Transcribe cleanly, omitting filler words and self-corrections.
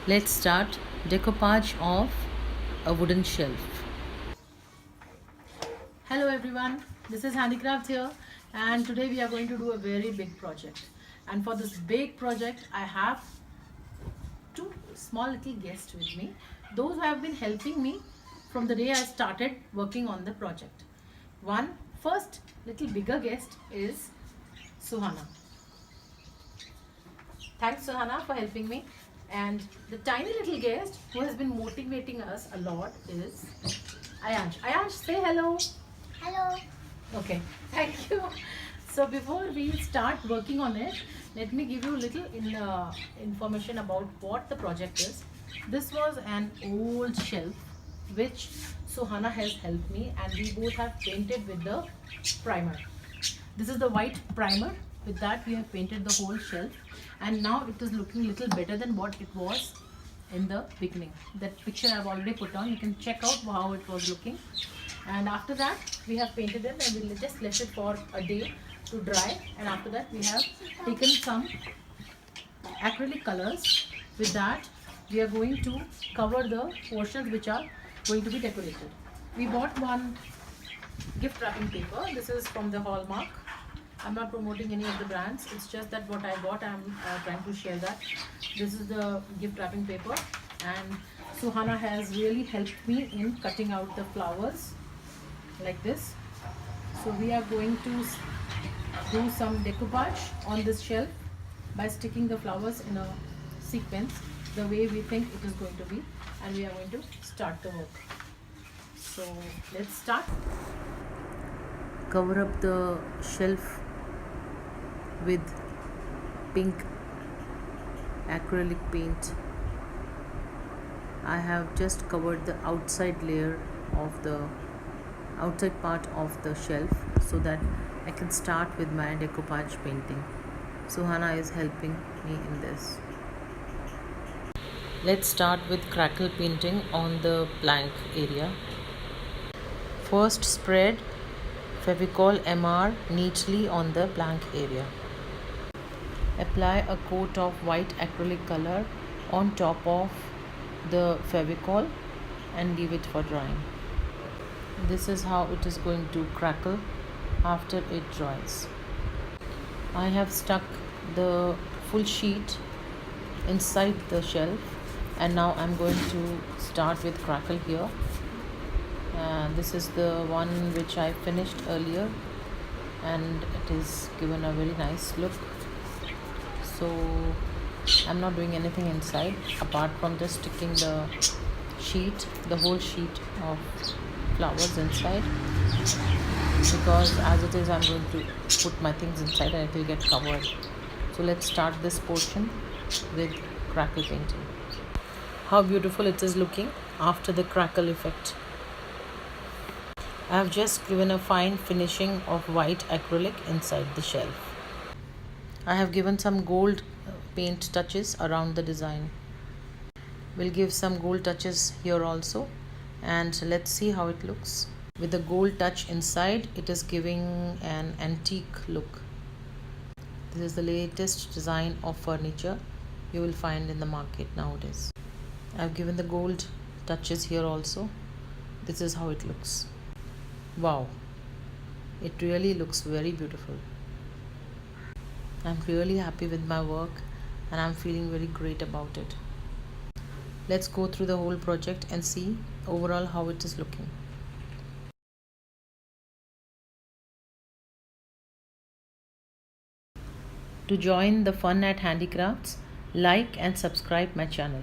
Let's start decoupage of a wooden shelf. Hello everyone, this is Handicraft here, and today we are going to do a very big project. And for this big project I have two small little guests with me, those who have been helping me from the day I started working on the project. One first little bigger guest is Suhana. Thanks Suhana for helping me. And the tiny little guest who has been motivating us a lot is Ayansh. Ayansh, say hello. Hello. Okay, thank you. So before we start working on it, let me give you a little information about what the project is. This was an old shelf which Suhana has helped me, and we both have painted with the primer. This is the white primer. With that we have painted the whole shelf, and now it is looking little better than what it was in the beginning. That picture I have already put on. You can check out how it was looking. And after that we have painted it, and we'll just let it for a day to dry. And after that we have taken some acrylic colors. With that we are going to cover the portions which are going to be decorated. We bought one gift wrapping paper. This is from the Hallmark. I'm not promoting any of the brands, it's just that what I bought, I'm trying to share that. This is the gift wrapping paper, and Suhana has really helped me in cutting out the flowers like this. So we are going to do some decoupage on this shelf by sticking the flowers in a sequence the way we think it is going to be, and we are going to start the work. So let's start. Cover up the shelf with pink acrylic paint. I have just covered the outside layer of the outside part of the shelf so that I can start with my decoupage painting. Suhana is helping me in this. Let's start with crackle painting on the blank area. First, spread Fevicol MR neatly on the blank area. Apply a coat of white acrylic color on top of the Fevicol and leave it for drying. This is how it is going to crackle after it dries. I have stuck the full sheet inside the shelf, and now I'm going to start with crackle here. This is the one which I finished earlier, and it is given a very nice look. So I'm not doing anything inside apart from just sticking the sheet, the whole sheet of flowers inside, because as it is I'm going to put my things inside and it will get covered. So let's start this portion with crackle painting. How beautiful it is looking after the crackle effect. I have just given a fine finishing of white acrylic inside the shelf. I have given some gold paint touches around the design. We'll give some gold touches here also, and let's see how it looks. With the gold touch inside, it is giving an antique look. This is the latest design of furniture you will find in the market nowadays. I've given the gold touches here also. This is how it looks. Wow, it really looks very beautiful. I'm really happy with my work and I'm feeling very great about it. Let's go through the whole project and see overall how it is looking. To join the fun at Handicrafts, like and subscribe my channel.